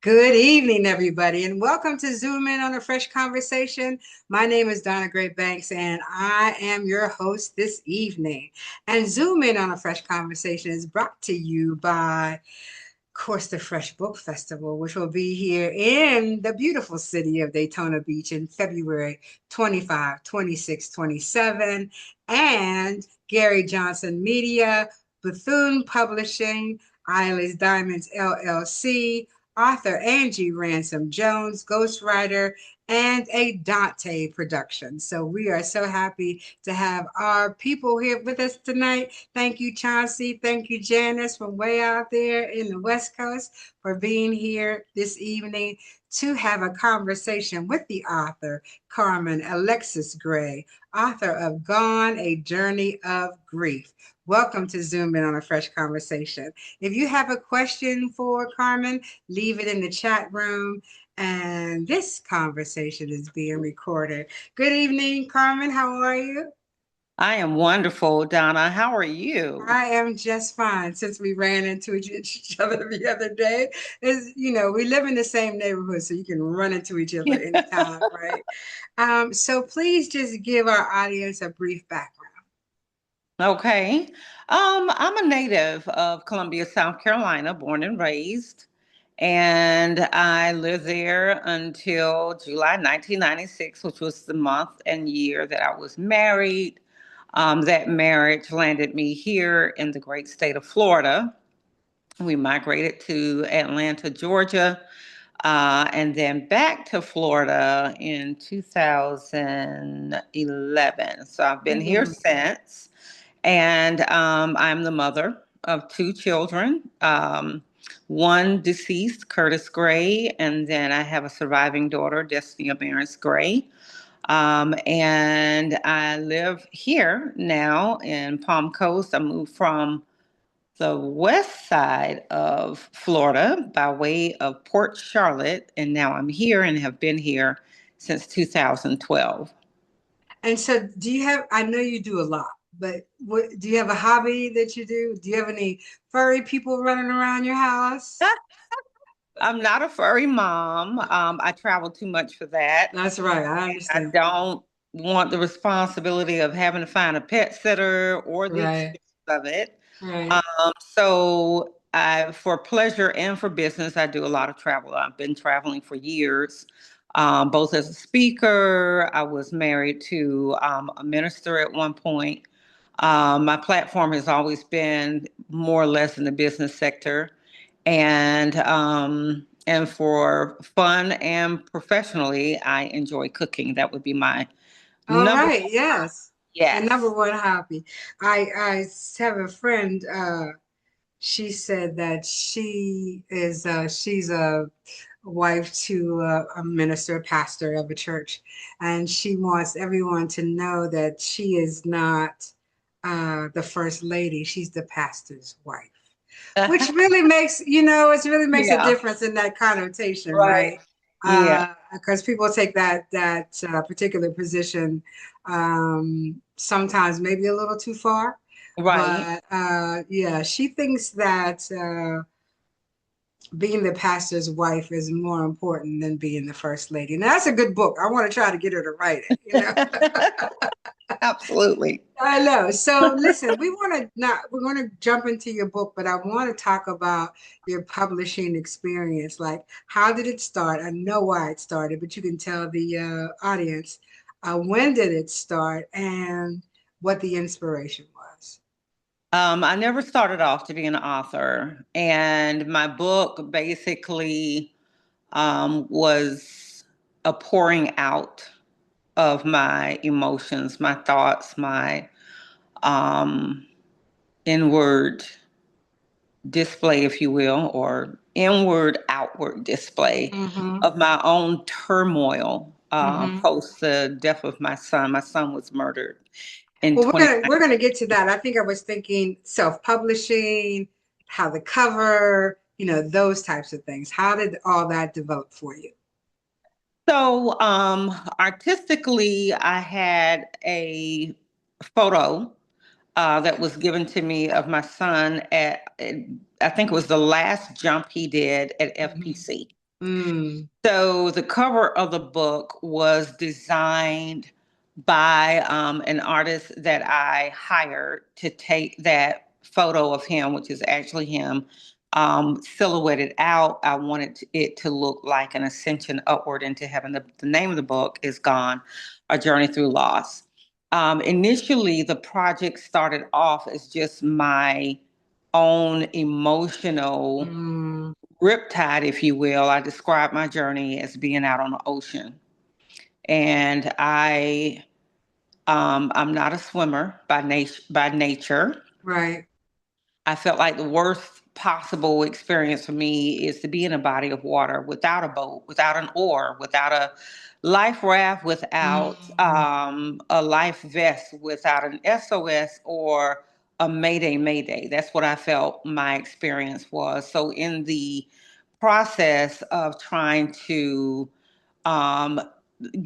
Good evening, everybody, and welcome to Zoom In on a Fresh Conversation. My name is Donna Gray Banks, and I am your host this evening. And Zoom In on a Fresh Conversation is brought to you by, of course, the Fresh Book Festival, which will be here in the beautiful city of Daytona Beach in February 25, 26, 27, and Gary Johnson Media, Bethune Publishing, Eilers Diamonds LLC, author Angie Ransom Jones, ghostwriter, and a Dante production. So we are so happy to have our people here with us tonight. Thank you, Chauncey. Thank you, Janice, from way out there in the West Coast for being here this evening to have a conversation with the author, Carmen Alexis Gray, author of Gone, A Journey of Grief. Welcome to Zoom In on a Fresh Conversation. If you have a question for Carmen, leave it in the chat room. And this conversation is being recorded. Good evening, Carmen. How are you? I am wonderful, Donna. How are you? I am just fine since we ran into each other the other day. We live in the same neighborhood, so you can run into each other anytime, right? So please just give our audience a brief background. Okay. I'm a native of Columbia, South Carolina, born and raised, and I lived there until July 1996, which was the month and year that I was married. That marriage landed me here in the great state of Florida. We migrated to Atlanta, Georgia, and then back to Florida in 2011. So I've been here Mhm. since, and I'm the mother of two children. One deceased, Curtis Gray, and then I have a surviving daughter, Destiny Amaris Gray. And I live here now in Palm Coast. I moved from the west side of Florida by way of Port Charlotte, and now I'm here and have been here since 2012. And so, I know you do a lot, but do you have a hobby that you do? Do you have any furry people running around your house? I'm not a furry mom. I travel too much for that. That's right. I I understand. don't want the responsibility of having to find a pet sitter or the Right. expense of it. Right. For pleasure and for business, I do a lot of travel. I've been traveling for years, both as a speaker. I was married to a minister at one point. My platform has always been more or less in the business sector, and for fun and professionally, I enjoy cooking. That would be my All number right. one. Yes. The number Yes. one hobby. I have a friend. She said that she's a wife to a minister, pastor of a church, and she wants everyone to know that she is not the first lady. She's the pastor's wife, which really it really makes a Yeah. difference in that connotation, Right. right? Yeah. Because people take that particular position sometimes maybe a little too far, Right. but yeah, she thinks that being the pastor's wife is more important than being the first lady. Now that's a good book. I want to try to get her to write it. Absolutely. I know. So listen, we're going to jump into your book, but I want to talk about your publishing experience. Like, how did it start? I know why it started, but you can tell the audience when did it start and what the inspiration was. I never started off to be an author, and my book basically was a pouring out of my emotions, my thoughts, my um, inward display, if you will, or inward outward display Mm-hmm. of my own turmoil Mm-hmm. post the death of my son. My son was murdered in Well, 20. we're gonna get to that. I think I was thinking self-publishing, how the cover, those types of things. How did all that develop for you? So, artistically, I had a photo that was given to me of my son I think it was the last jump he did at Mhm. FPC. Mm, So the cover of the book was designed by an artist that I hired to take that photo of him, which is actually him, silhouetted out. I wanted it to look like an ascension upward into heaven. The name of the book is Gone, A Journey Through Loss. Initially, the project started off as just my own emotional mm, riptide, if you will. I describe my journey as being out on the ocean. And I'm not a swimmer by nature. right. I felt like the worst possible experience for me is to be in a body of water without a boat, without an oar, without a life raft, without Mm, a life vest, without an SOS or a Mayday, Mayday. That's what I felt my experience was. So, in the process of trying to um,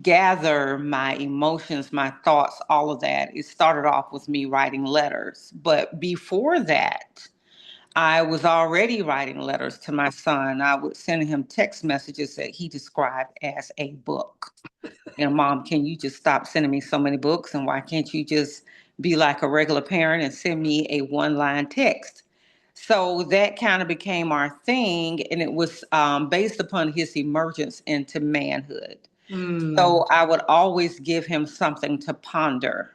gather my emotions, my thoughts, all of that, it started off with me writing letters. But before that, I was already writing letters to my son. I would send him text messages that he described as a book. Mom, can you just stop sending me so many books? And why can't you just be like a regular parent and send me a one-line text? So that kind of became our thing, and it was based upon his emergence into manhood. mm. So I would always give him something to ponder.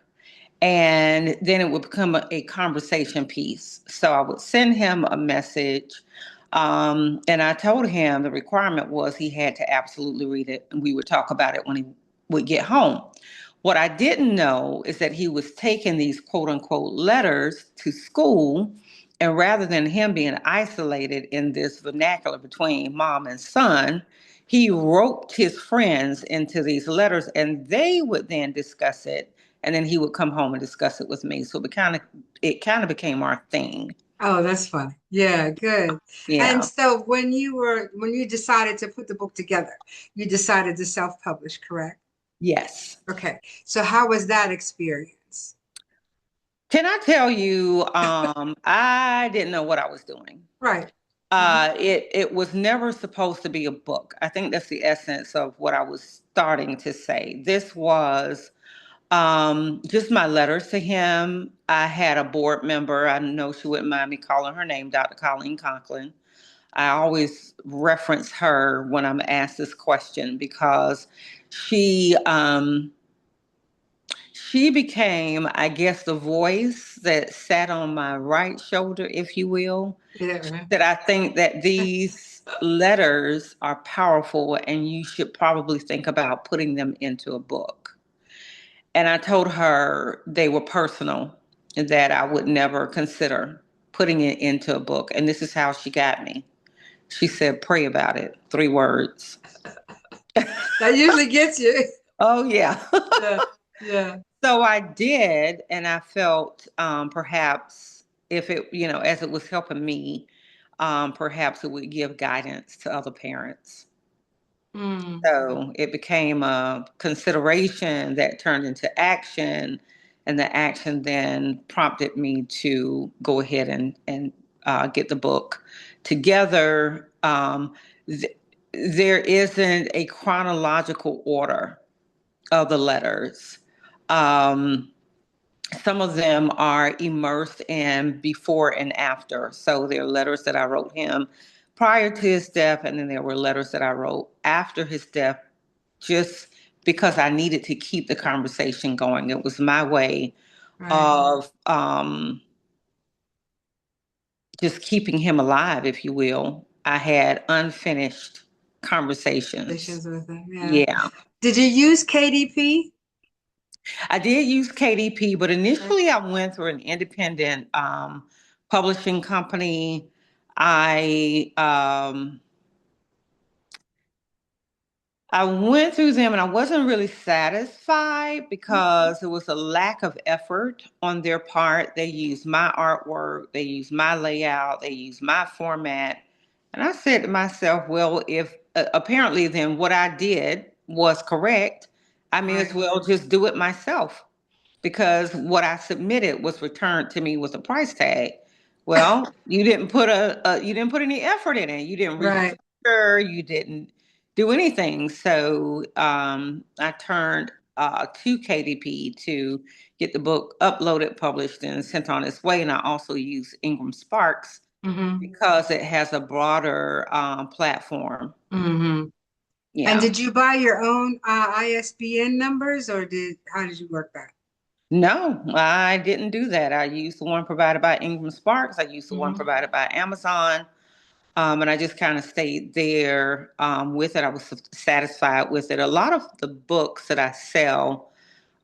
And then it would become a conversation piece. So I would send him a message. And I told him the requirement was he had to absolutely read it. And we would talk about it when he would get home. What I didn't know is that he was taking these quote unquote letters to school. And rather than him being isolated in this vernacular between mom and son, he roped his friends into these letters and they would then discuss it, and then he would come home and discuss it with me. So it kind of became our thing. Oh, that's funny. Yeah, good. And Yeah. so when you decided to put the book together, you decided to self-publish, correct? Yes. Okay. So how was that experience? Can I tell you? I didn't know what I was doing. Right. Hmm. It was never supposed to be a book. I think that's the essence of what I was starting to say. This was just my letters to him. I had a board member. I know she wouldn't mind me calling her name, Dr. Colleen Conklin. I always reference her when I'm asked this question because she um, she became, I guess, the voice that sat on my right shoulder, if you will. Yeah. That I think that these letters are powerful, and you should probably think about putting them into a book. And I told her they were personal, and that I would never consider putting it into a book. And this is how she got me. She said, pray about it. 3 words. That usually gets you. Oh, yeah. Yeah. Yeah. So I did. And I felt perhaps if it, as it was helping me, perhaps it would give guidance to other parents. Mm, So it became a consideration that turned into action. And the action then prompted me to go ahead and get the book together. Th- there isn't a chronological order of the letters. Um, some of them are immersed in before and after. So there are letters that I wrote him prior to his death, and then there were letters that I wrote after his death, just because I needed to keep the conversation going. It was my way right. of just keeping him alive, if you will. I had unfinished conversations. Sessions with them. Yeah. Yeah. Did you use KDP? I did use KDP, but Okay. initially I went through an independent publishing company. I um, I went through them and I wasn't really satisfied because there was a lack of effort on their part. They used my artwork, they used my layout, they used my format. And I said to myself, well, if apparently then what I did was correct, I may as Right. well just do it myself. because what I submitted was returned to me with a price tag. Well, you didn't put you didn't put any effort in it. You didn't Right. restructure. You didn't do anything. So I turned to KDP to get the book uploaded, published, and sent on its way. And I also used Ingram Sparks Mm-hmm. because it has a broader platform. Mm-hmm. And Yeah. did you buy your own ISBN numbers, or how did you work that? No, I didn't do that. I used the one provided by Ingram Sparks. I used the one Mm-hmm. provided by Amazon. And I just kind of stayed there with it. I was satisfied with it. A lot of the books that I sell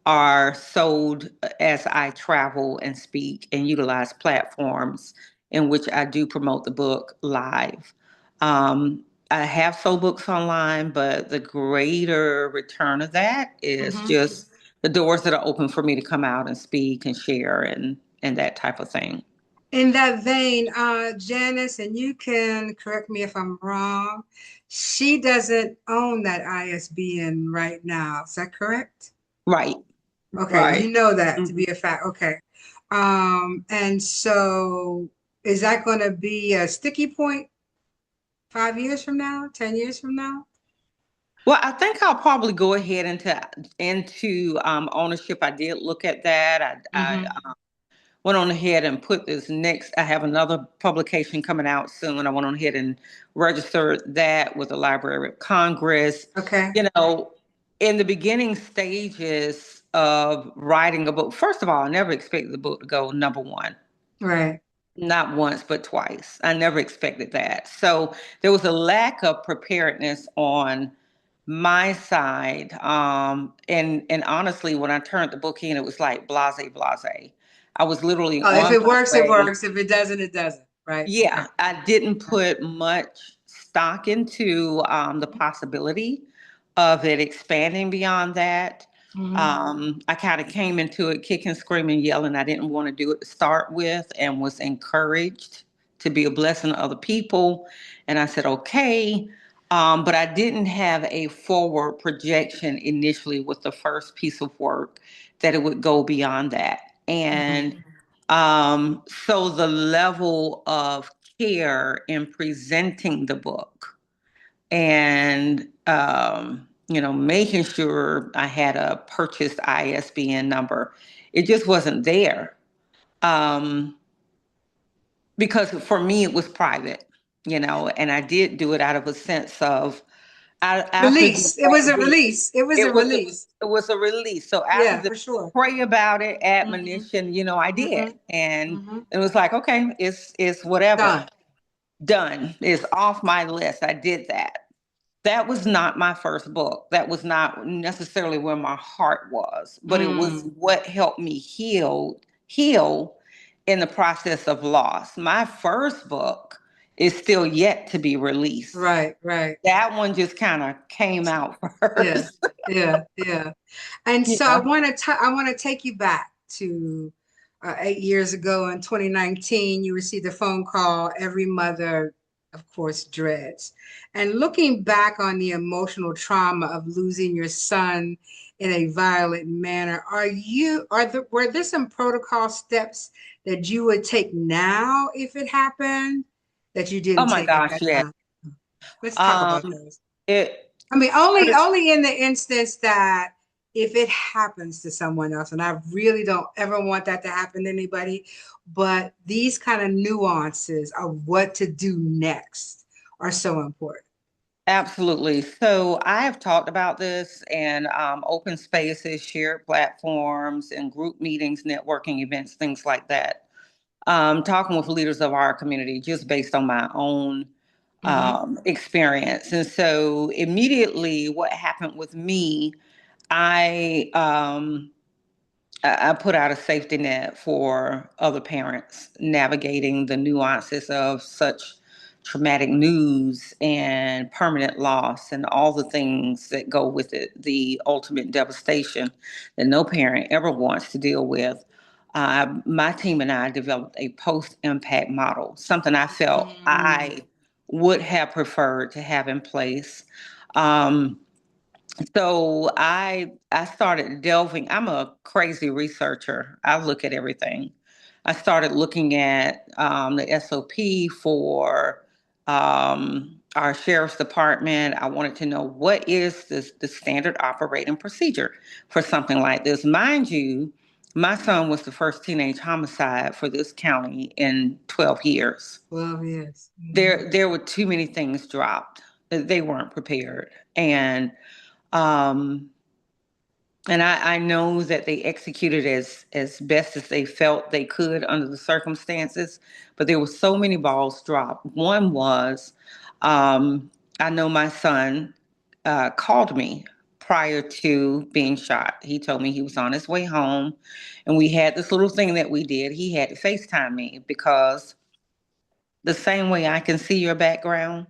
are sold as I travel and speak and utilize platforms in which I do promote the book live. Um, I have sold books online, but the greater return of that is Mm-hmm. just the doors that are open for me to come out and speak and share and that type of thing. In that vein, Janice, and you can correct me if I'm wrong, she doesn't own that ISBN right now. Is that correct? Right, Okay, right. you know that to Mhm. be a fact. Okay. And so is that going to be a sticky point 5 years from now, 10 years from now? Well, I think I'll probably go ahead into ownership. I did look at that. I Mm-hmm. went on ahead and put this next. I have another publication coming out soon. I went on ahead and registered that with the Library of Congress. Okay. You know, in the beginning stages of writing a book, first of all, I never expected the book to go number one. Right. Not once, but twice. I never expected that. So there was a lack of preparedness on my side. And honestly, when I turned the book in, it was like blase, blase. I was literally Oh, if on it my works, it way. works. If it doesn't, it doesn't. Right. Okay. Yeah, I didn't Okay. put much stock into the possibility of it expanding beyond that. Mm-hmm. I kind of came into it kicking, screaming, yelling. I didn't want to do it to start with and was encouraged to be a blessing to other people. And I said, okay. But I didn't have a forward projection initially with the first piece of work that it would go beyond that. Mm-hmm. And so the level of care in presenting the book and, making sure I had a purchased ISBN number, it just wasn't there. Um, because for me, it was private, and I did do it out of a sense of, after Release. It was a release. It was a it was a release. it was a release. So after Yeah, the for sure. pray about it Mm-hmm. admonition, I did, Mm-hmm. and Mm-hmm. it was like, okay, it's whatever, Done. done. It's off my list. I did that. That was not my first book. That was not necessarily where my heart was, but it was Mm. what helped me heal in the process of loss. My first book is still yet to be released. Right, right. That one just kind of came out Yeah, first. yeah, yeah. And so Yeah. I want to take you back to 8 years ago in 2019. You received a phone call every mother, of course, dreads. And looking back on the emotional trauma of losing your son in a violent manner, were there some protocol steps that you would take now if it happened that you Oh didn't my take at gosh, that yeah. time? Let's talk about Um, those. it I mean, only first, only in the instance that if it happens to someone else, and I really don't ever want that to happen to anybody, but these kind of nuances of what to do next are so important. absolutely. So I have talked about this in open spaces, shared platforms, and group meetings, networking events, things like that. Talking with leaders of our community just based on my own Hmm. experience. And so immediately, what happened with me, I um, I put out a safety net for other parents navigating the nuances of such traumatic news and permanent loss and all the things that go with it, the ultimate devastation that no parent ever wants to deal with. My team and I developed a post impact model, something I felt Mm. I would have preferred to have in place. Um, So I started delving. I'm a crazy researcher. I look at everything. I started looking at the SOP for our sheriff's department. I wanted to know what is the standard operating procedure for something like this. Mind you, my son was the first teenage homicide for this county in 12 years. 12 years. There were too many things dropped. They weren't prepared, um, and I know that they executed as best as they felt they could under the circumstances, but there were so many balls dropped. One was, um, I know my son called me prior to being shot. He told me he was on his way home, and we had this little thing that we did. He had to FaceTime me because the same way I can see your background,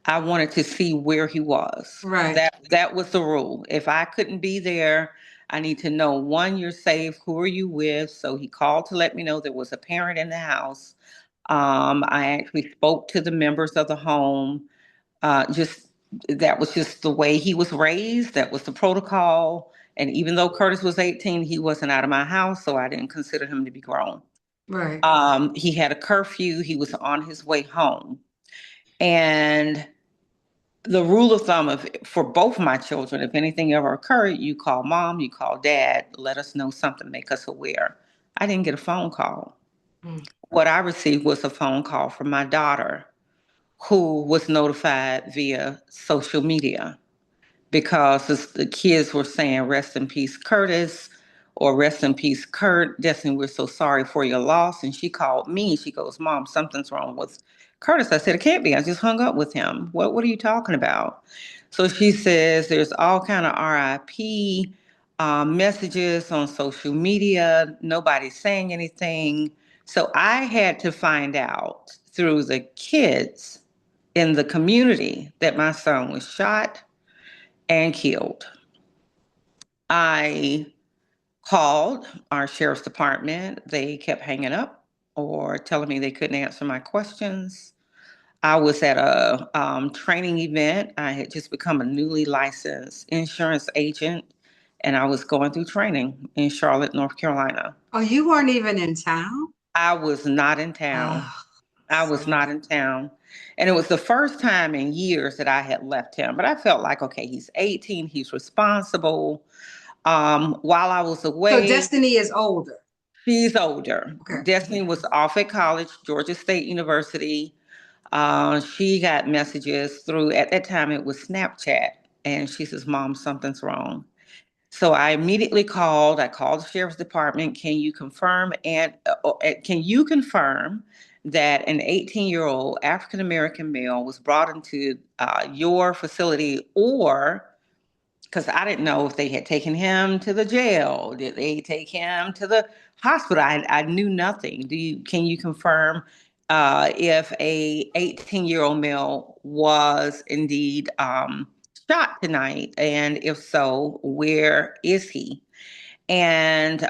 I wanted to see where he was. Right, That was the rule. If I couldn't be there, I need to know, one, you're safe. Who are you with? So he called to let me know there was a parent in the house. I actually spoke to the members of the home. Just that was just the way he was raised. That was the protocol. And even though Curtis was 18, he wasn't out of my house, so I didn't consider him to be grown. right, He had a curfew. He was on his way home, and the rule of thumb of for both my children, if anything ever occurred, you call mom, you call dad, let us know something, make us aware. I didn't get a phone call. mm, What I received was a phone call from my daughter, who was notified via social media, because the kids were saying, rest in peace, Curtis, or rest in peace, Kurt. Destiny, we're so sorry for your loss. And she called me. She goes, Mom, something's wrong with Curtis. I said, it can't be. I just hung up with him. What are you talking about? So she says there's all kind of RIP messages on social media. Nobody's saying anything. So I had to find out through the kids in the community that my son was shot and killed. I called our sheriff's department. They kept hanging up or telling me they couldn't answer my questions. I was at a training event. I had just become a newly licensed insurance agent, and I was going through training in Charlotte, North Carolina. oh, you weren't even in town? I was not in town. Oh, I was sorry. not in town. And it was the first time in years that I had left him. But I felt like, okay, he's 18, he's responsible. While I was So away, Destiny is older. she's older. Okay. Destiny was off at college, Georgia State University. She got messages through, at that time, it was Snapchat. And she says, Mom, something's wrong. So I immediately called. I called the sheriff's department. Can you confirm that an 18-year-old African American male was brought into your facility, or because I didn't know if they had taken him to the jail, did they take him to the hospital? I knew nothing. Can you confirm if a 18-year-old male was indeed shot tonight, and if so, where is he? And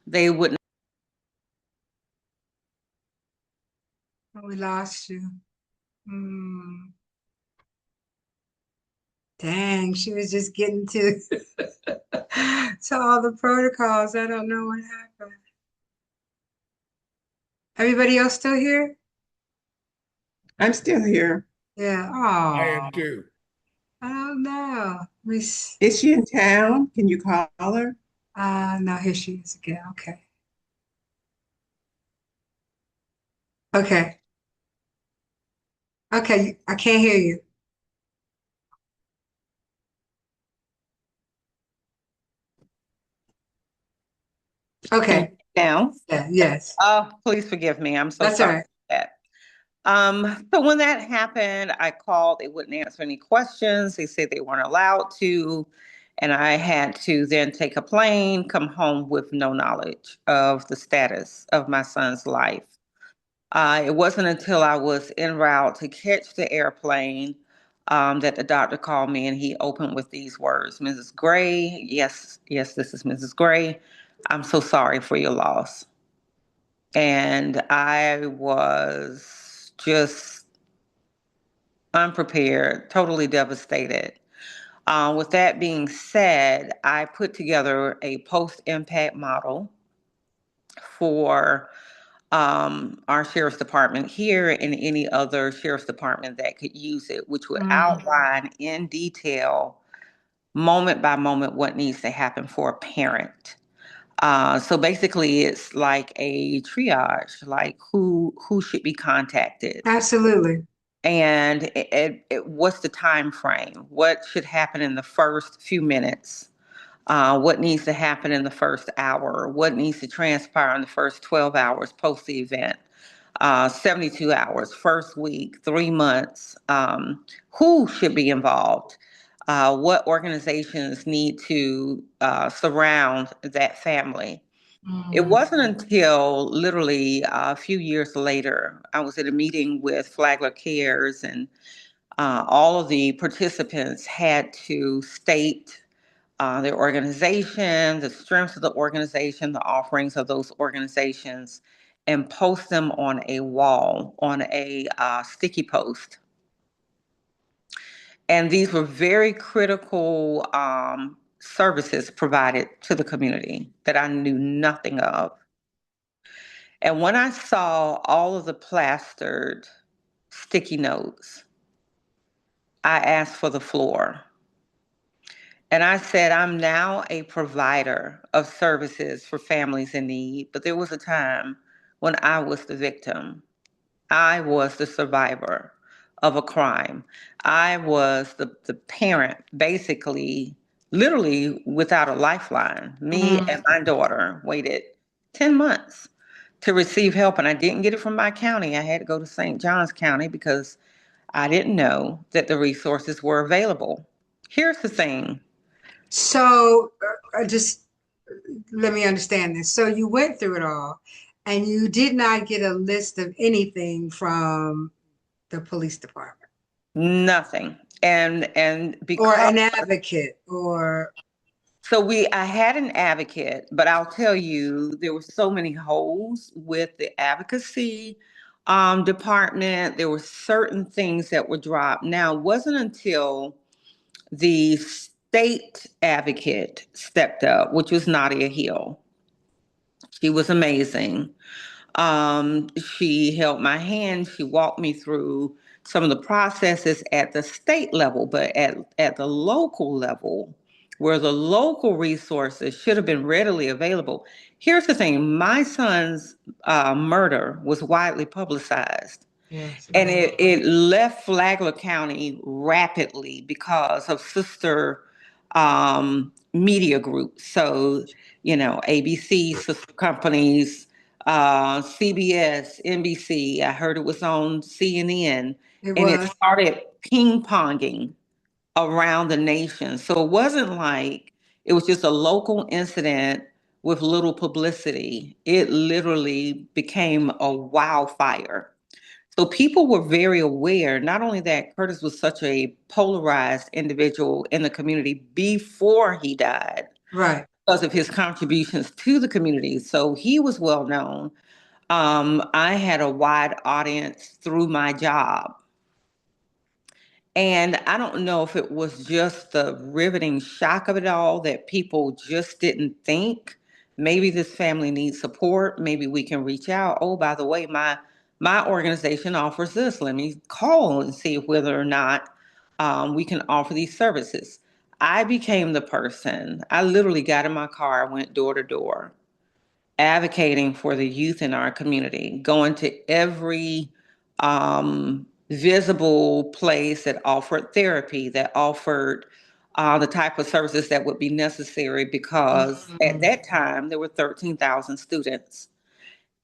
they wouldn't. Oh, we lost you. Hmm. Dang, she was just getting to to all the protocols. I don't know what happened. Everybody else still here? I'm still here. Yeah. I Oh, am too. I don't know. Is she in town? Can you call her? No, here she is again. Okay. Okay. Okay. I can't hear you. Okay. Now. Yeah, yes. Oh, please forgive me. I'm so That's all sorry right. for that. So when that happened, I called. They wouldn't answer any questions. They said they weren't allowed to. And I had to then take a plane, come home with no knowledge of the status of my son's life. It wasn't until I was en route to catch the airplane that the doctor called me, and he opened with these words: Mrs. Gray, yes, yes, this is Mrs. Gray. I'm so sorry for your loss. And I was just unprepared, totally devastated. With that being said, I put together a post-impact model for our sheriff's department here and any other sheriff's department that could use it, which would outline in detail, moment by moment, what needs to happen for a parent. So basically, it's like a triage, like who should be contacted, Absolutely. and what's the time frame? What should happen in the first few minutes? What needs to happen in the first hour? What needs to transpire in the first 12 hours post the event? 72 hours, first week, 3 months. Who should be involved? What organizations need to surround that family? It wasn't until literally a few years later, I was at a meeting with Flagler Cares, and all of the participants had to state their organization, the strengths of the organization, the offerings of those organizations, and post them on a wall, on a sticky post. And these were very critical services provided to the community that I knew nothing of. And when I saw all of the plastered sticky notes, I asked for the floor. And I said, I'm now a provider of services for families in need, but there was a time when I was the victim. I was the survivor of a crime. I was the parent, basically, literally without a lifeline. Me and my daughter waited 10 months to receive help, and I didn't get it from my county. I had to go to St. Johns County because I didn't know that the resources were available. Here's the thing. So, just let me understand this. So, you went through it all and you did not get a list of anything from the police department Nothing. And or because an advocate or, I had an advocate, but I'll tell you there were so many holes with the advocacy department. There were certain things that were dropped. Now, it wasn't until the state advocate stepped up, which was Nadia Hill. She was amazing. She held my hand. She walked me through some of the processes at the state level, but at the local level, where the local resources should have been readily available. Here's the thing: my son's murder was widely publicized. yes, it And was. it left Flagler County rapidly because of sister media groups. So, ABC, sister companies, CBS, NBC. I heard it was on CNN, It and it was. started ping ponging around the nation. So it wasn't like it was just a local incident with little publicity. It literally became a wildfire. So people were very aware, not only that Curtis was such a polarized individual in the community before he died, Right. because of his contributions to the community. So he was well known. I had a wide audience through my job. And I don't know if it was just the riveting shock of it all that people just didn't think maybe this family needs support. Maybe we can reach out. Oh, by the way, my organization offers this. Let me call and see whether or not we can offer these services. I became the person. I literally got in my car, went door to door, advocating for the youth in our community, going to every visible place that offered therapy, that offered the type of services that would be necessary, because at that time there were 13,000 students.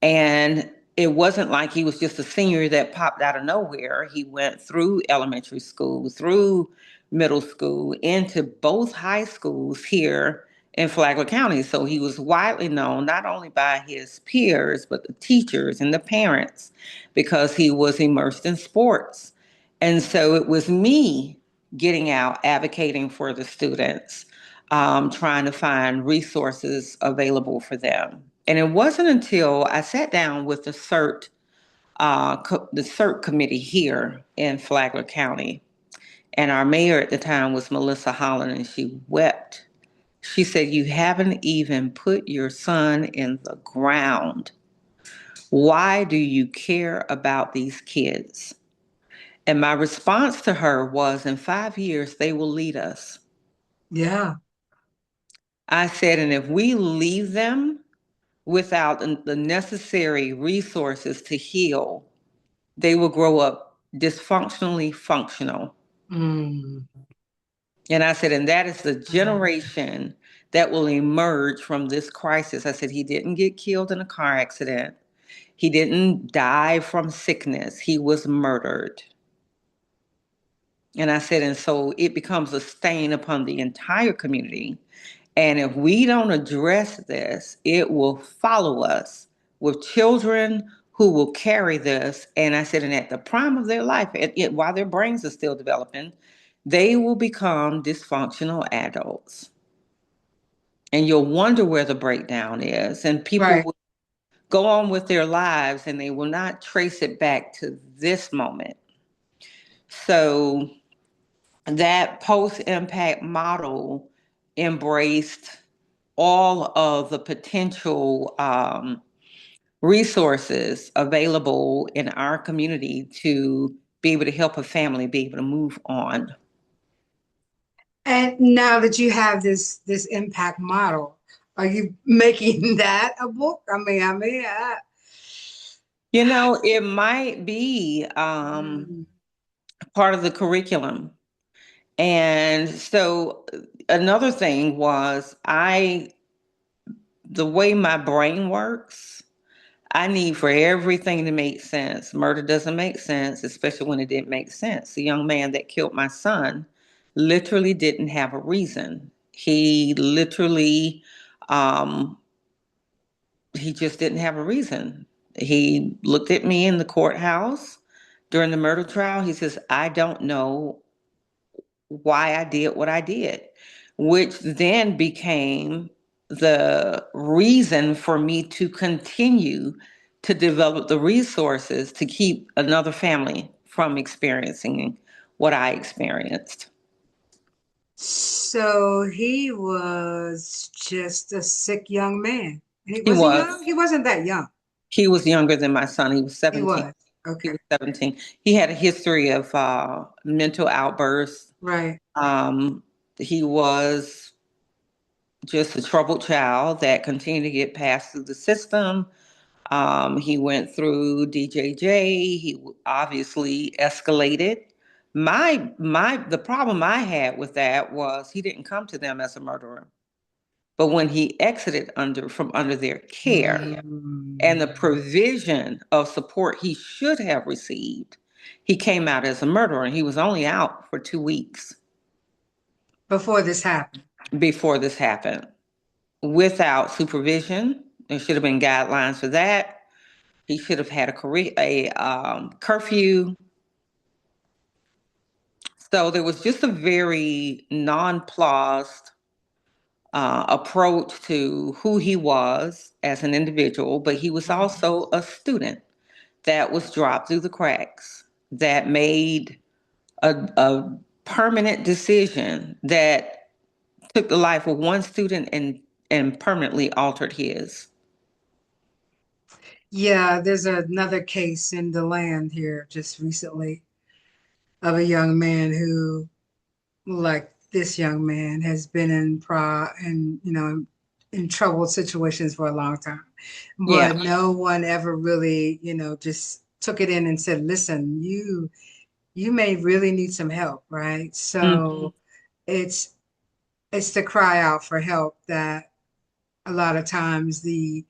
And it wasn't like he was just a senior that popped out of nowhere. He went through elementary school, through middle school, into both high schools here in Flagler County. So he was widely known not only by his peers, but the teachers and the parents, because he was immersed in sports. And so it was me getting out, advocating for the students, trying to find resources available for them. And it wasn't until I sat down with the CERT committee here in Flagler County, And our mayor at the time was Melissa Holland, and she wept. She said, "You haven't even put your son in the ground. Why do you care about these kids?" And my response to her was, "In 5 years, they will lead us." Yeah. I said, "And if we leave them without the necessary resources to heal, they will grow up dysfunctionally functional." Mm. And I said, "And that is the generation that will emerge from this crisis." I said, "He didn't get killed in a car accident. He didn't die from sickness. He was murdered." And I said, "And so it becomes a stain upon the entire community. And if we don't address this, it will follow us with children who will carry this." And I said, "And at the prime of their life, while their brains are still developing, they will become dysfunctional adults. And you'll wonder where the breakdown is. And people Right. will go on with their lives and they will not trace it back to this moment." So that post impact model embraced all of the potential resources available in our community to be able to help a family be able to move on. And now that you have this impact model, are you making that a book? You know, it might be Mm. part of the curriculum. And so another thing was the way my brain works, I need for everything to make sense. Murder doesn't make sense, especially when it didn't make sense. The young man that killed my son literally didn't have a reason. He literally, um, he just didn't have a reason. He looked at me in the courthouse during the murder trial. He says, "I don't know why I did what I did," which then became the reason for me to continue to develop the resources to keep another family from experiencing what I experienced. So he was just a sick young man. He Was he was young? He wasn't that young. he was younger than my son. He was He 17. was. He Okay. was 17. He had a history of mental outbursts. Right. Um, he was just a troubled child that continued to get passed through the system. He went through DJJ. He obviously escalated. The problem I had with that was he didn't come to them as a murderer, but when he exited from under their care and the Mm. provision of support he should have received, he came out as a murderer, and he was only out for 2 weeks Before this happened. before this happened, without supervision. There should have been guidelines for that. He should have had a curfew. So there was just a very nonplussed approach to who he was as an individual, but he was also a student that was dropped through the cracks, that made a permanent decision that took the life of one student and permanently altered his. Yeah, there's another case in the land here just recently of a young man who, like this young man, has been in troubled situations for a long time. Yeah, But no one ever really, just took it in and said, listen, you may really need some help, right? mhm, So it's it's the cry out for help that a lot of times the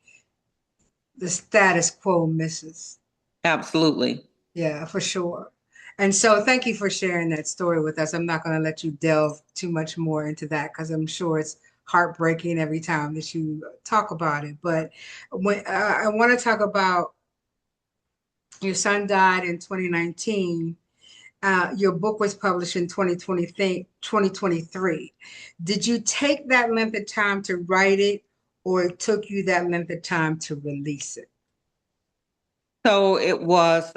status quo misses. absolutely. Yeah, for sure. And so thank you for sharing that story with us. I'm not going to let you delve too much more into that because I'm sure it's heartbreaking every time that you talk about it. But when I want to talk about your son died in 2019. Your book was published in 2023. Did you take that length of time to write it, or it took you that length of time to release it? So it was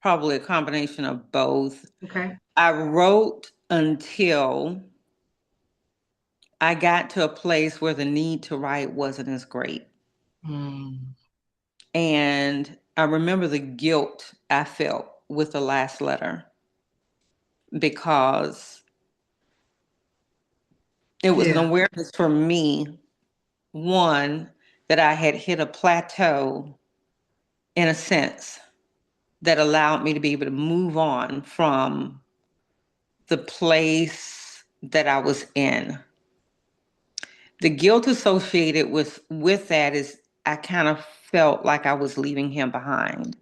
probably a combination of both. Okay. I wrote until I got to a place where the need to write wasn't as great. Mm. And I remember the guilt I felt with the last letter because it was an Yeah. awareness for me, one, that I had hit a plateau in a sense that allowed me to be able to move on from the place that I was in. The guilt associated with that is I kind of felt like I was leaving him behind.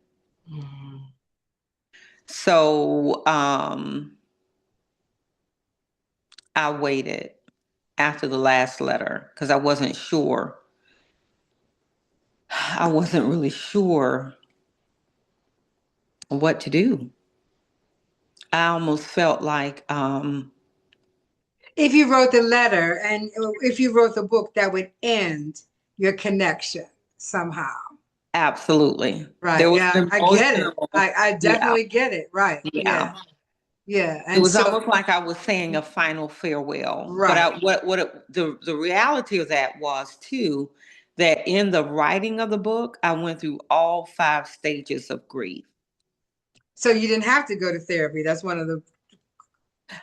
Mm. So I waited after the last letter because I wasn't sure. I wasn't really sure what to do. I almost felt like If you wrote the letter and if you wrote the book, that would end your connection somehow. absolutely. There Right. was Yeah, an I get it. emotional, I yeah, definitely get it. Right. yeah. Yeah. Yeah. It And was so, almost like I was saying a final farewell. But right. the reality of that was too that in the writing of the book, I went through all 5 stages of grief. So you didn't have to go to therapy. That's one of the, or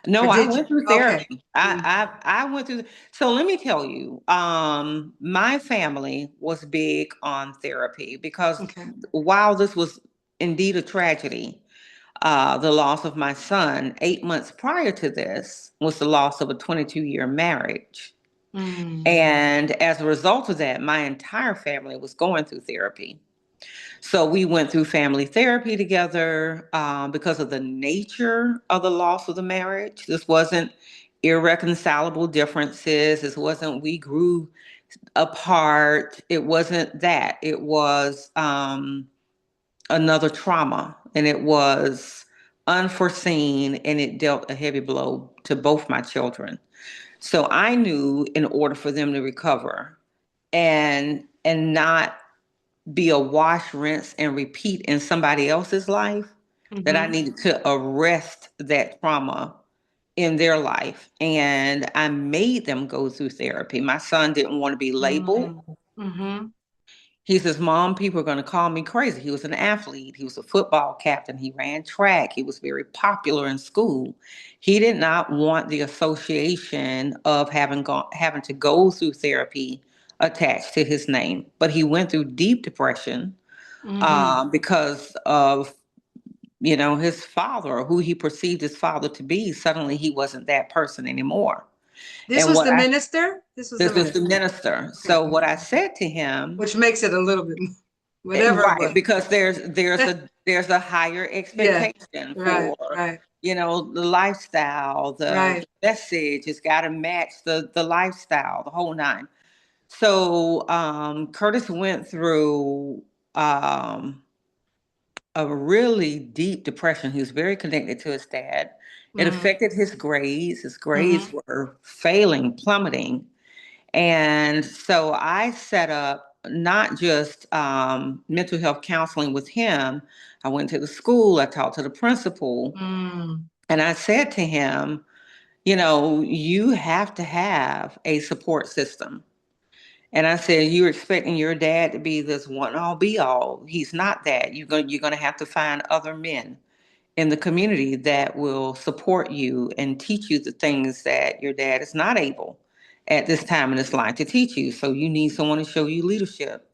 No, I did you? went through Okay. therapy. Mm. I went through. So let me tell you, my family was big on therapy because Okay. while this was indeed a tragedy, the loss of my son 8 months prior to this was the loss of a 22-year marriage. Mm. And as a result of that, my entire family was going through therapy. So we went through family therapy together because of the nature of the loss of the marriage. This wasn't irreconcilable differences. This wasn't we grew apart. It wasn't that. It was another trauma, and it was unforeseen, and it dealt a heavy blow to both my children. So I knew in order for them to recover and not be a wash, rinse, and repeat in somebody else's life, that I Mm-hmm. needed to arrest that trauma in their life. And I made them go through therapy. My son didn't want to be labeled. Mm. Mm-hmm. He says, Mom, people are going to call me crazy. He was an athlete. He was a football captain. He ran track. He was very popular in school. He did not want the association of having to go through therapy attached to his name. But he went through deep depression Mm-hmm. because of his father, who he perceived his father to be. Suddenly, he wasn't that person anymore. This And was what the I minister? This was the this was the minister. minister. Okay. So what I said to him. Which makes it a little bit, whatever it Right, was. because there's a higher Yeah. expectation Right. for Right. the lifestyle, the Right. message has got to match the lifestyle, the whole nine. So Curtis went through um, a really deep depression. He was very connected to his dad. It Mm-hmm. affected his grades. His Mm-hmm. grades were failing, plummeting. And so I set up not just mental health counseling with him. I went to the school, I talked to the principal, Mm. and I said to him, you have to have a support system. And I said, you're expecting your dad to be this one all be all. He's not that. You're going to have to find other men in the community that will support you and teach you the things that your dad is not able at this time in his life to teach you. So you need someone to show you leadership.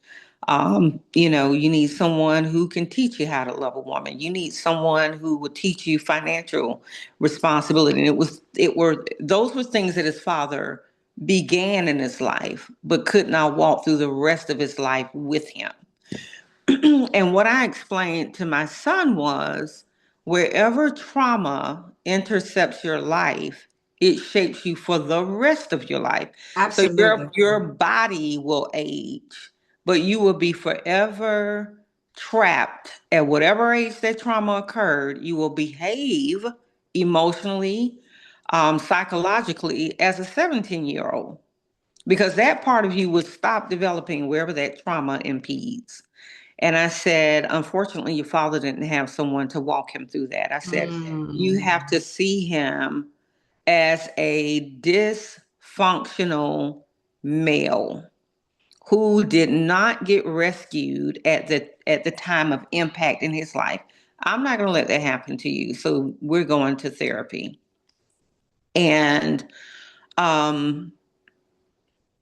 You need someone who can teach you how to love a woman. You need someone who will teach you financial responsibility. And those were things that his father began in his life, but could not walk through the rest of his life with him. And what I explained to my son was wherever trauma intercepts your life, it shapes you for the rest of your life. So Absolutely. your body will age, but you will be forever trapped at whatever age that trauma occurred. You will behave emotionally, psychologically as a 17-year-old because that part of you would stop developing wherever that trauma impedes. And I said, unfortunately, your father didn't have someone to walk him through that. I said, you Mm. have to see him as a dysfunctional male who did not get rescued at the time of impact in his life. I'm not going to let that happen to you. So we're going to therapy. And um,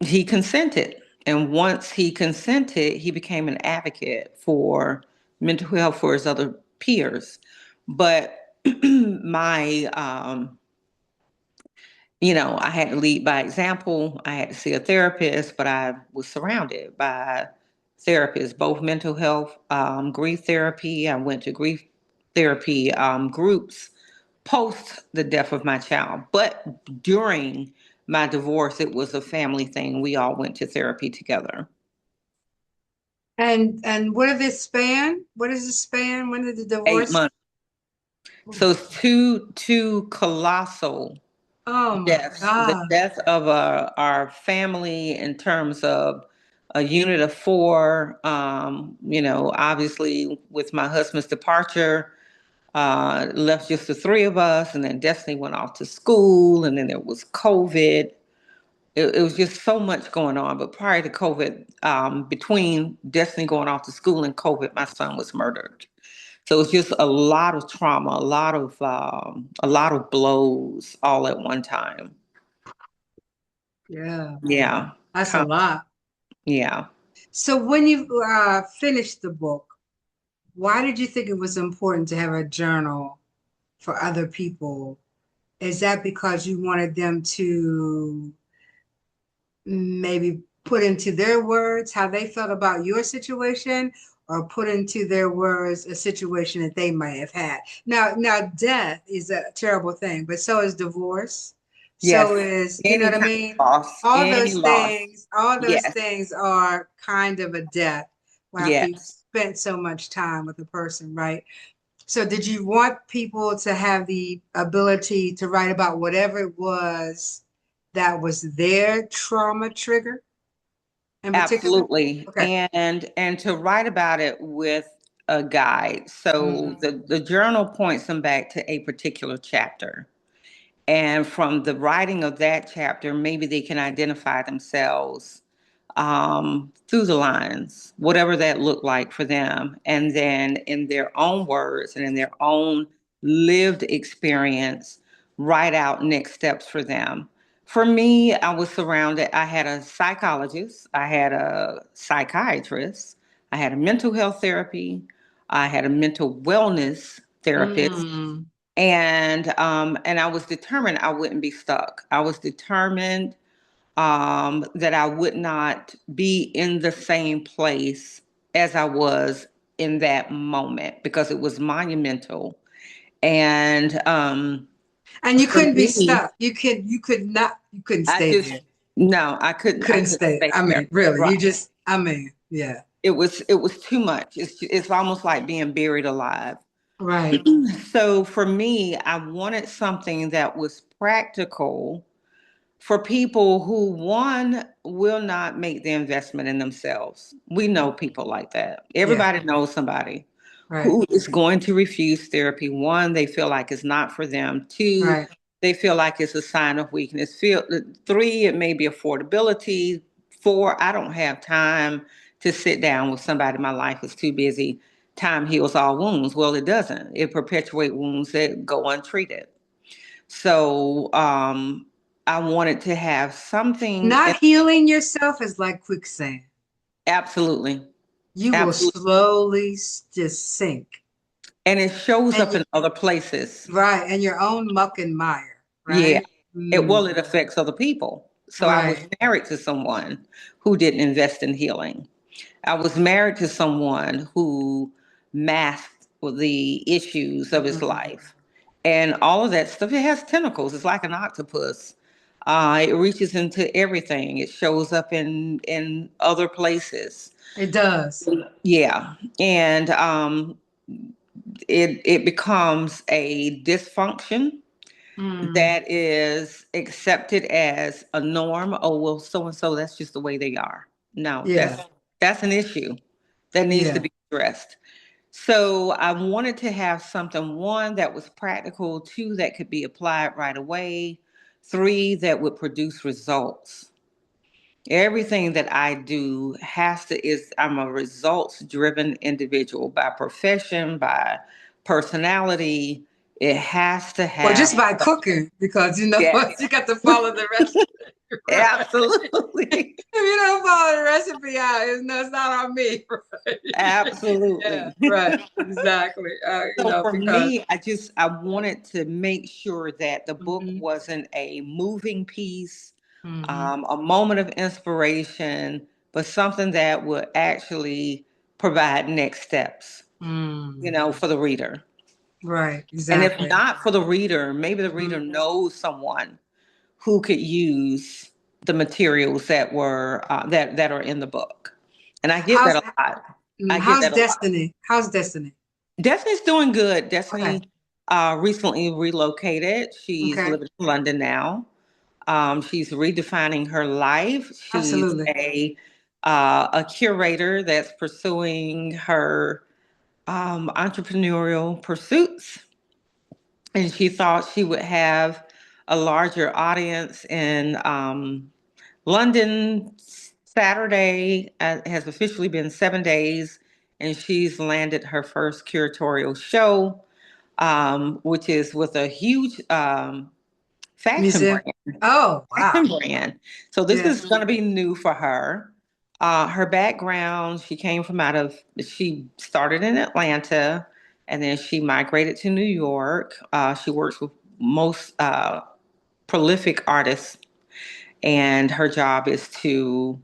he consented. And once he consented, he became an advocate for mental health for his other peers. But my I had to lead by example. I had to see a therapist, but I was surrounded by therapists, both mental health, grief therapy. I went to grief therapy groups post the death of my child. But during my divorce, it was a family thing. We all went to therapy together. And what did this span? What is the span? When did the 8 months. divorce? So it's two colossal Oh my deaths. The God. death of our family in terms of a unit of four. Obviously with my husband's departure, left just the three of us, and then Destiny went off to school, and then there was COVID. It was just so much going on. But prior to COVID, between Destiny going off to school and COVID, my son was murdered. So it's just a lot of trauma, a lot of blows all at one time. Yeah, Yeah. that's a lot. Yeah. So when you finished the book, why did you think it was important to have a journal for other people? Is that because you wanted them to maybe put into their words how they felt about your situation, or put into their words a situation that they might have had? Now death is a terrible thing, but so is divorce. So Yes. is, you know Any what I kind mean? of loss. Any loss. All those Yes. things are kind of a death after you've Yes. spent so much time with a person, right? So did you want people to have the ability to write about whatever it was that was their trauma trigger in particular? Absolutely. Okay. And to write about it with a guide. So Mm. the journal points them back to a particular chapter. And from the writing of that chapter, maybe they can identify themselves through the lines, whatever that looked like for them. And then in their own words and in their own lived experience, write out next steps for them. For me, I was surrounded, I had a psychologist, I had a psychiatrist, I had a mental health therapy, I had a mental wellness therapist, Mm. and I was determined I wouldn't be stuck. I was determined that I would not be in the same place as I was in that moment because it was monumental. And And you for couldn't be me, stuck. You couldn't I stay just there. no, You I couldn't couldn't stay. stay I there. mean, really, Right. yeah. It was too much. It's almost like being buried alive. Right. So for me, I wanted something that was practical for people who, one, will not make the investment in themselves. We know people like that. Yeah. Everybody knows somebody Right. who is going to refuse therapy. One, they feel like it's not for them. Two, Right. they feel like it's a sign of weakness. Three, it may be affordability. Four, I don't have time to sit down with somebody. My life is too busy. Time heals all wounds. Well, it doesn't. It perpetuates wounds that go untreated. So I wanted to have something. Not healing yourself is like quicksand. Absolutely, You will absolutely, slowly just sink. and it shows And up you, in other places. right, and your own muck and mire, Yeah, right? Mm, it affects other people. So I was right. married to someone who didn't invest in healing. I was married to someone who masked the issues of his Mm, life. And all of that stuff, it has tentacles. It's like an octopus. It reaches into everything. It shows up in other places. it does. Yeah. And it becomes a dysfunction Mm, that is accepted as a norm. Oh, well, so and so, that's just the way they are. No, yeah. that's an issue. that needs to Yeah. be addressed. So I wanted to have something, one, that was practical, two, that could be applied right away, three, that would produce results. Everything that I do I'm a results driven individual by profession, by personality. It has to Well, have, just by cooking, because you know yes, what, you got to follow the recipe. Right? absolutely, If you don't follow the recipe out, it's not on me. Right? Yeah, absolutely. right. Exactly. So for Because me, I wanted to make sure that the book hmm wasn't a moving piece, hmm a moment of inspiration, but something that would actually provide next steps, for the reader. right, And if exactly. not for the reader, maybe the Mhm. reader knows someone who could use the materials that are in the book. And I get How's that a lot. I get how's that a lot. Destiny? How's Destiny? Destiny's doing good. Okay. Destiny recently relocated. She's Okay. living in London now. She's redefining her life. She's Absolutely. a curator that's pursuing her entrepreneurial pursuits, and she thought she would have a larger audience in London. Saturday has officially been 7 days, and she's landed her first curatorial show, which is with a huge fashion Museum. brand. Oh, wow. Fashion brand. So this Yeah. is going to be new for her. Her background, she started in Atlanta, and then she migrated to New York. She works with most prolific artists, and her job is to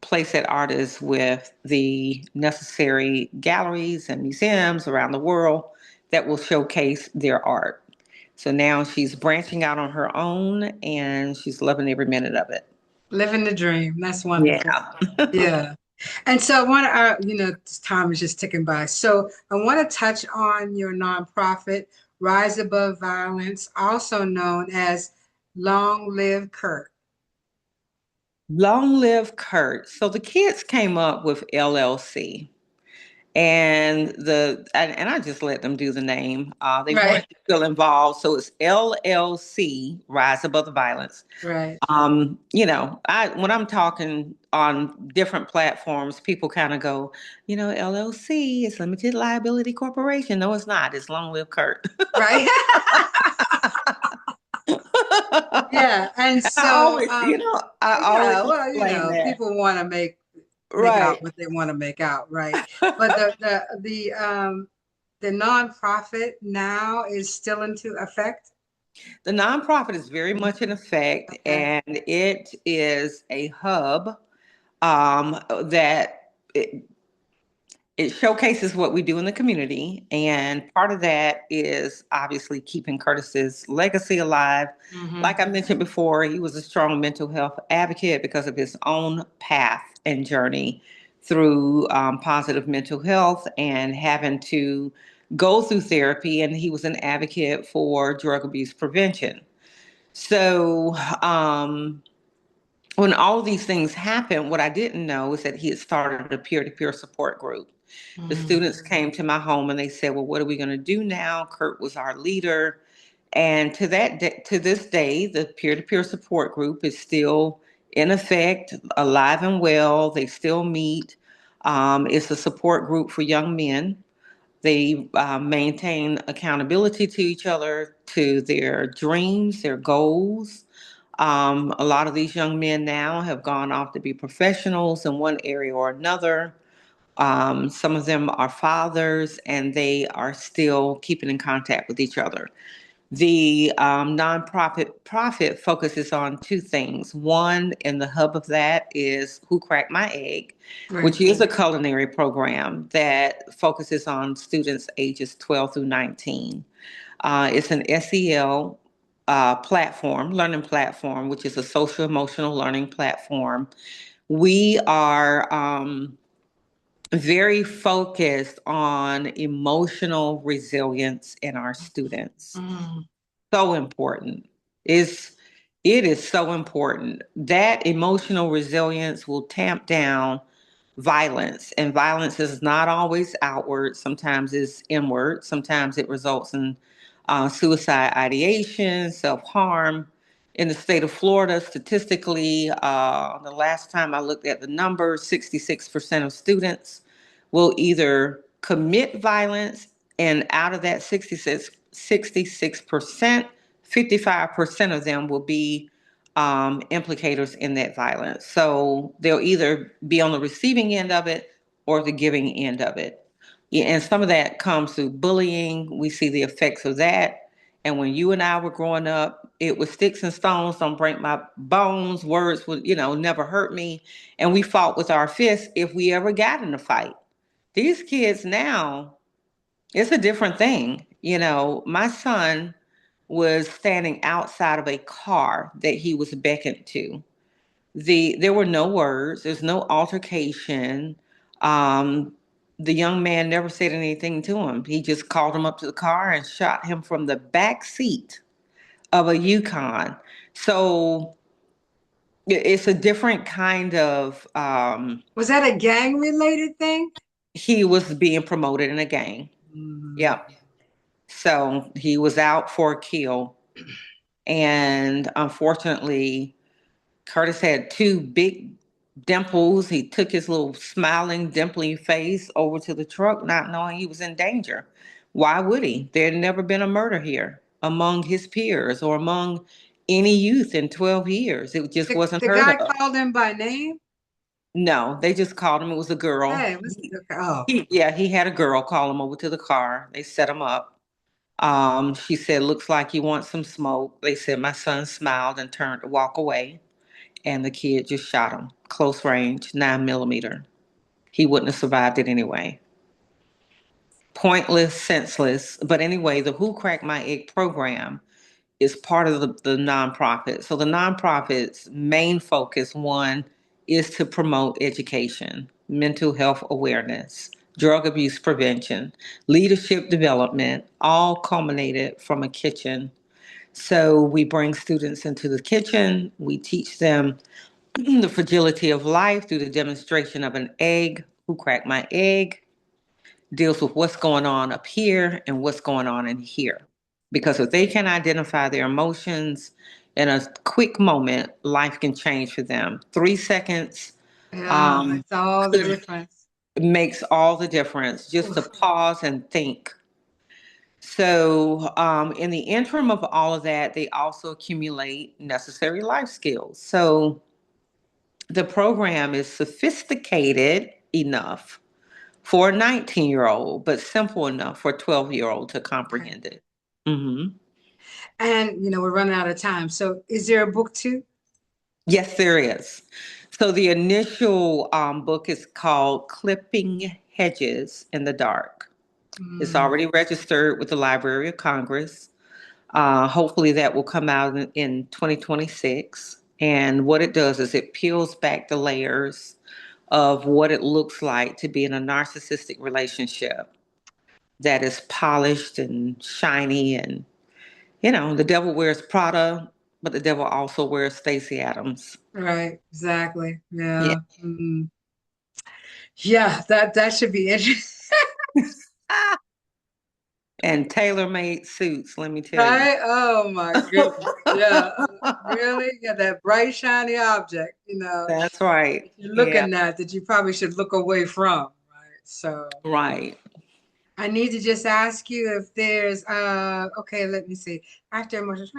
place that artist with the necessary galleries and museums around the world that will showcase their art. So now she's branching out on her own, and she's loving every minute of it. Living the dream. That's wonderful. Yeah. Yeah. And so I want to, this time is just ticking by. So I want to touch on your nonprofit, Rise Above Violence, also known as Long Live Kurt. Long live Kurt. So the kids came up with LLC. And I just let them do the name. They Right. wanted to feel involved, so it's LLC, Rise Above the Violence. Right. I when I'm talking on different platforms, people kind of go, LLC is limited liability corporation. No, it's not. It's Long Live Kurt. Right. Yeah. And I so, always, I always yeah, well, explain that. people want to make Right. out what they want to make out, right? But the nonprofit now is still into effect. The nonprofit is very much in effect, Okay. and it is a hub that it showcases what we do in the community. And part of that is obviously keeping Curtis's legacy alive. hmm Like I mentioned before, he was a strong mental health advocate because of his own path and journey through positive mental health and having to go through therapy. And he was an advocate for drug abuse prevention. So, when all these things happened, what I didn't know is that he had started a peer to peer support group. The hmm students came to my home and they said, "Well, what are we going to do now?" Kurt was our leader. And to this day, the peer to peer support group is still in effect, alive and well. They still meet. It's a support group for young men. They maintain accountability to each other, to their dreams, their goals. A lot of these young men now have gone off to be professionals in one area or another. Some of them are fathers, and they are still keeping in contact with each other. The nonprofit profit focuses on two things. One, and the hub of that is Who Cracked My Egg, Right. which is a culinary program that focuses on students ages 12 through 19. It's an SEL learning platform, which is a social emotional learning platform. We are very focused on emotional resilience in our students. Mm. So important. It's it is so important. That emotional resilience will tamp down violence. And violence is not always outward. Sometimes it's inward. Sometimes it results in suicide ideation, self-harm. In the state of Florida, statistically, the last time I looked at the numbers, 66% of students will either commit violence, and out of that 66%, 55% of them will be implicators in that violence. So they'll either be on the receiving end of it or the giving end of it. Yeah, and some of that comes through bullying. We see the effects of that. And when you and I were growing up, it was sticks and stones, don't break my bones, words would, never hurt me. And we fought with our fists if we ever got in a fight. These kids now, it's a different thing. My son was standing outside of a car that he was beckoned to. There were no words, there's no altercation. Um, the young man never said anything to him. He just called him up to the car and shot him from the back seat of a Yukon. So it's a different kind of Was that a gang related thing? he was being promoted in a gang. Mm. Yep. So he was out for a kill. And unfortunately, Curtis had two big dimples. He took his little smiling, dimply face over to the truck, not knowing he was in danger. Why would he? There had never been a murder here among his peers or among any youth in 12 years. It just wasn't The heard guy of. called him by name? No, they just called him. It was a girl. Hey, what's the oh. Yeah, he had a girl call him over to the car. They set him up. She said, "Looks like you want some smoke." They said my son smiled and turned to walk away, and the kid just shot him. Close range, 9 millimeter. He wouldn't have survived it anyway. Pointless, senseless. But anyway, the Who Cracked My Egg program is part of the nonprofit. So the nonprofit's main focus, one, is to promote education, mental health awareness, drug abuse prevention, leadership development, all culminated from a kitchen. So we bring students into the kitchen, we teach them the fragility of life through the demonstration of an egg. Who cracked my egg? Deals with what's going on up here and what's going on in here. Because if they can identify their emotions in a quick moment, life can change for them. 3 seconds Yeah, it's all the could difference. makes all the difference. Just to Oof. pause and think. So, in the interim of all of that, they also accumulate necessary life skills. So, the program is sophisticated enough for a 19-year-old, but simple enough for a 12-year-old to Okay. comprehend it. Hmm. And we're running out of time. So is there a book too? Yes, there is. So the initial book is called Clipping Hedges in the Dark. It's Mm, already registered with the Library of Congress. Hopefully that will come out in 2026. And what it does is it peels back the layers of what it looks like to be in a narcissistic relationship that is polished and shiny. And, the devil wears Prada, but the devil also wears Stacey Adams. right, exactly. Yeah. Yeah. Yeah, that should be interesting. And tailor-made suits, let me tell you. Right? Oh my goodness. Yeah. Really? Yeah, that bright, shiny object, That's right. that you're Yeah, looking at that you probably should look away from. Right. So right. I need to just ask you if there's okay, let me see. After emotions,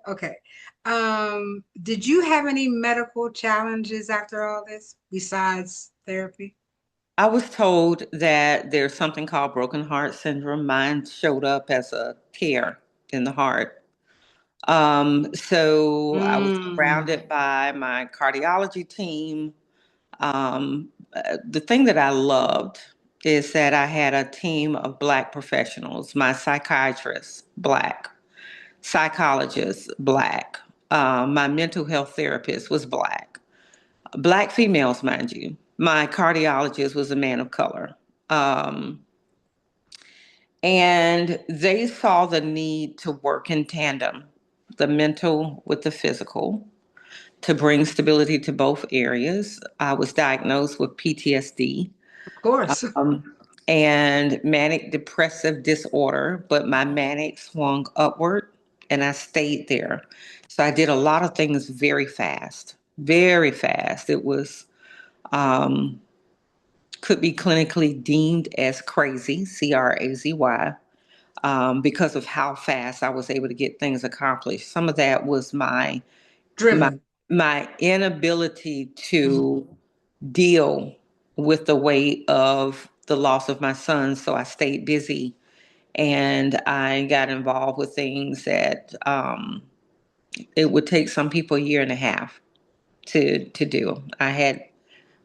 okay. Did you have any medical challenges after all this besides therapy? I was told that there's something called broken heart syndrome. Mine showed up as a tear in the heart. So I was Mm, surrounded by my cardiology team. The thing that I loved is that I had a team of Black professionals. My psychiatrist, Black, psychologist, Black. My mental health therapist was Black. Black females, mind you. My cardiologist was a man of color. Um, and they saw the need to work in tandem, the mental with the physical. to bring stability to both areas. I was diagnosed with PTSD, Of course. and manic depressive disorder, but my manic swung upward and I stayed there. So I did a lot of things very fast, very fast. It was, um, could be clinically deemed as crazy, CRAZY, because of how fast I was able to get things accomplished. Some of that was my Driven. my inability Mhm. to deal with the weight of the loss of my son, so I stayed busy and I got involved with things that it would take some people a year and a half to do. I had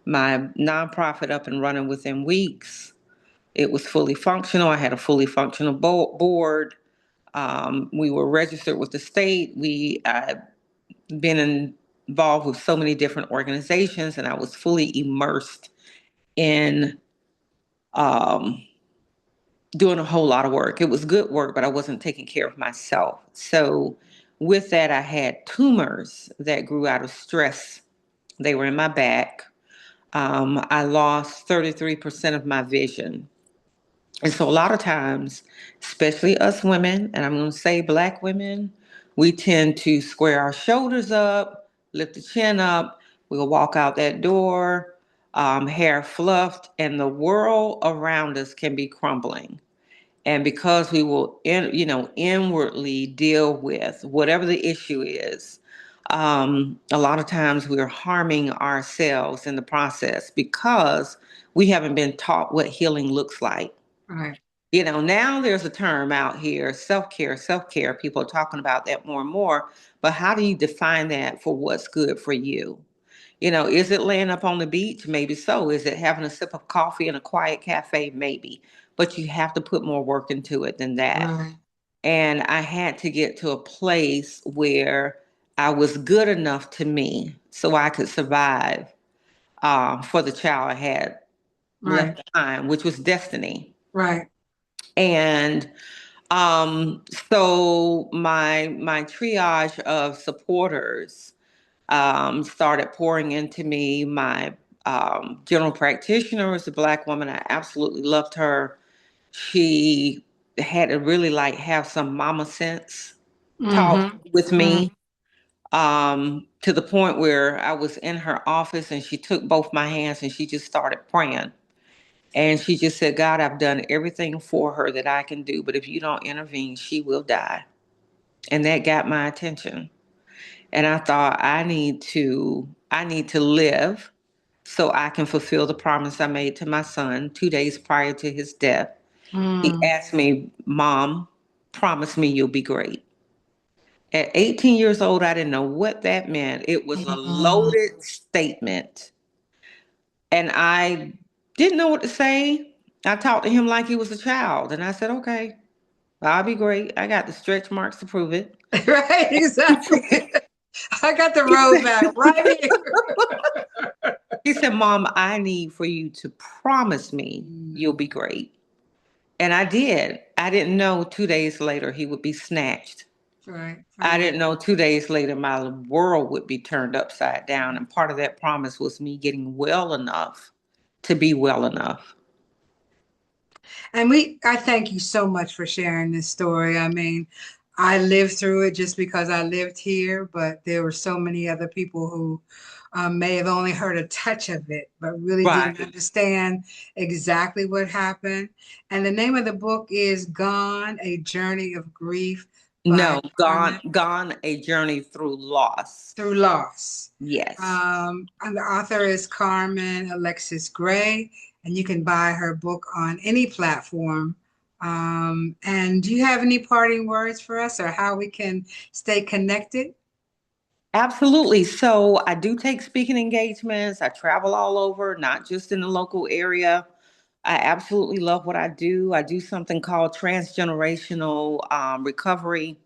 my nonprofit up and running within weeks. It was fully functional. I had a fully functional board. We were registered with the state. I've been involved with so many different organizations, and I was fully immersed in um, doing a whole lot of work. It was good work, but I wasn't taking care of myself. So, with that, I had tumors that grew out of stress. They were in my back. I lost 33% of my vision. And so, a lot of times, especially us women, and I'm going to say Black women, we tend to square our shoulders up, lift the chin up. We'll walk out that door, hair fluffed, and the world around us can be crumbling. And because we will inwardly deal with whatever the issue is, a lot of times we're harming ourselves in the process because we haven't been taught what healing looks like. Right. Now there's a term out here, self-care. People are talking about that more and more, but how do you define that for what's good for you? Is it laying up on the beach? Maybe so. Is it having a sip of coffee in a quiet cafe? Maybe. But you have to put more work into it than that. Right. And I had to get to a place where I was good enough to me so I could survive for the child I had Right. left behind, which was destiny. Right. And so my triage of supporters started pouring into me. My general practitioner was a Black woman. I absolutely loved her. She had to really like have some mama sense talk Mm-hmm. with Mm-hmm. me, to the point where I was in her office and she took both my hands and she just started praying. And she just said, God, I've done everything for her that I can do, but if you don't intervene, she will die. And that got my attention. And I thought I need to live so I can fulfill the promise I made to my son 2 days prior to his death. He Mm. asked me, Mom, promise me you'll be great. At 18 years old, I didn't know what that meant. It was a Mm. loaded statement. And I didn't know what to say. I talked to him like he was a child. And I said, okay, I'll be great. I got the stretch marks to prove it. Right. Exactly. I got the He road said, map right here. he said, Mom, I need for you to promise me you'll Mm. be great. And I did. I didn't know 2 days later he would be snatched. Right. From I you. didn't know 2 days later my world would be turned upside down. And part of that promise was me getting well enough to be well enough. And I thank you so much for sharing this story. I mean, I lived through it just because I lived here, but there were so many other people who may have only heard a touch of it, but really didn't Right. understand exactly what happened. And the name of the book is Gone, A Journey of Grief by No, Carmen gone a journey through loss. Through Loss. Yes. And the author is Carmen Alexis Gray, and you can buy her book on any platform. And do you have any parting words for us or how we can stay connected? Absolutely. So I do take speaking engagements. I travel all over, not just in the local area. I absolutely love what I do. I do something called transgenerational recovery,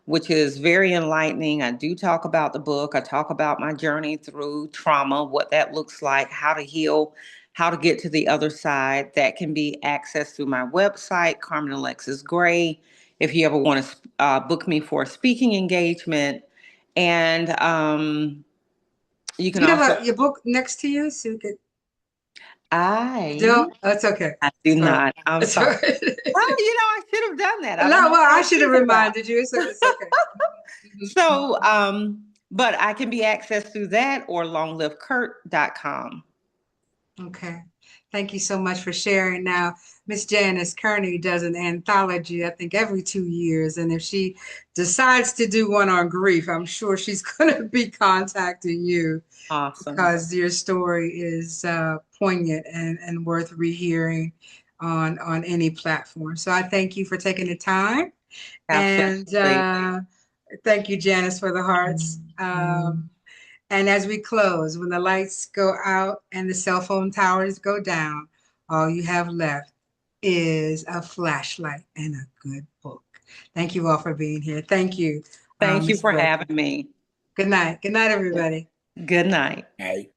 which is very enlightening. I do talk about the book. I talk about my journey through trauma, what that looks like, how to heal, how to get to the other side. That can be accessed through my website, Carmen Alexis Gray. If you ever want to book me for a speaking engagement, and You Do can you also, have your book next to you so you could? You I, don't? That's okay. I do Sorry. not. I'm It's all sorry. right. Oh, I should have done that. I don't No, know what well, I I was should have thinking about. reminded you. It's okay. Mhm. So, but I can be accessed through that or longlivekurt.com. Okay. Thank you so much for sharing. Now, Miss Janice Kearney does an anthology, I think, every 2 years. And if she decides to do one on grief, I'm sure she's going to be contacting you Awesome. because your story is poignant and worth rehearing on any platform. So I thank you for taking the time. And Absolutely. thank you, Janice, for the hearts. And as we close, when the lights go out and the cell phone towers go down, all you have left is a flashlight and a good book. Thank you all for being here. Thank you, Thank you Ms. for Gray. having me. Good night. Good night, everybody. Good night. Hey.